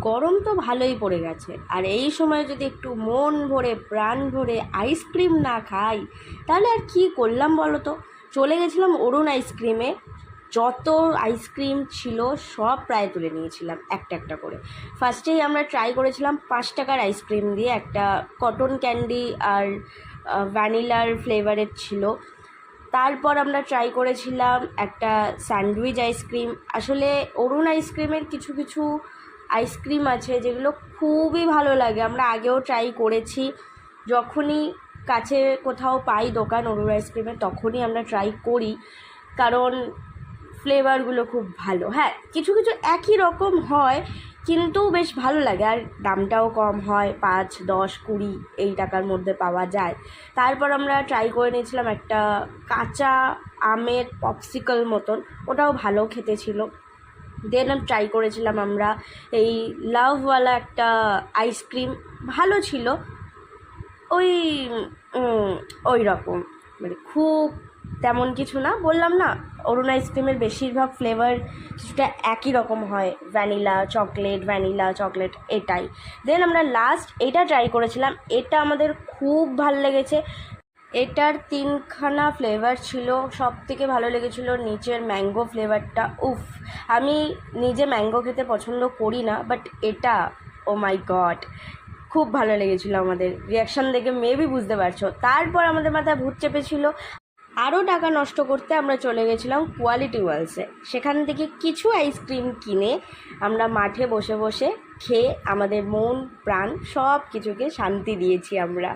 গরম তো ভালোই পড়ে গেছে, আর এই সময় যদি একটু মন ভরে প্রাণ ভরে আইসক্রিম না খাই তাহলে আর কি করলাম বলো তো। চলে গেছিলাম অরুণ আইসক্রিমে, যত আইসক্রিম ছিল সব প্রায় তুলে নিয়েছিলাম একটা একটা করে। ফার্স্টেই আমরা ট্রাই করেছিলাম 5 টাকার আইসক্রিম দিয়ে, একটা কটন ক্যান্ডি আর ভ্যানিলার ফ্লেভারের ছিল। তারপর আমরা ট্রাই করেছিলাম একটা স্যান্ডউইচ আইসক্রিম। আসলে অরুণ আইসক্রিমের কিছু কিছু আইসক্রিম আছে যেগুলো খুবই ভালো লাগে, আমরা আগেও ট্রাই করেছি। যখনই কাছে কোথাও পাই দোকান অরুণ আইসক্রিমের তখনই আমরা ট্রাই করি, কারণ ফ্লেভারগুলো খুব ভালো। হ্যাঁ, কিছু কিছু একই রকম হয় কিন্তু বেশ ভালো লাগে, আর দামটাও কম হয়, 5, 10, 20 এই টাকার মধ্যে পাওয়া যায়। তারপর আমরা ট্রাই করে নিয়েছিলাম একটা কাঁচা আমের পপসিকল মতন, ওটাও ভালো খেতে ছিল। দেন ট্রাই করেছিলাম আমরা এই লাভওয়ালা একটা আইসক্রিম, ভালো ছিল। ওই ওই রকম, মানে খুব তেমন কিছু না। বললাম না, অরুণ আইসক্রিমের বেশিরভাগ ফ্লেভার কিছুটা একই রকম হয়, ভ্যানিলা চকলেট এটাই। দেন আমরা লাস্ট এটা ট্রাই করেছিলাম, এটা আমাদের খুব ভালো লেগেছে। এটার 3খানা ফ্লেভার ছিল, সব থেকে ভালো লেগেছিল নিচের ম্যাঙ্গো ফ্লেভারটা। উফ, আমি নিজে ম্যাঙ্গো খেতে পছন্দ করি না, বাট এটা ও মাই গড খুব ভালো লেগেছিলো। আমাদের রিয়াকশান দেখে মেবি বুঝতে পারছো। তারপর আমাদের মাথায় ভূত চেপেছিল, আরও টাকা নষ্ট করতে আমরা চলে গেছিলাম কোয়ালিটি ওয়ার্ল্ডসে। সেখান থেকে কিছু আইসক্রিম কিনে আমরা মাঠে বসে বসে খেয়ে আমাদের মন প্রাণ সব কিছুকে শান্তি দিয়েছি আমরা।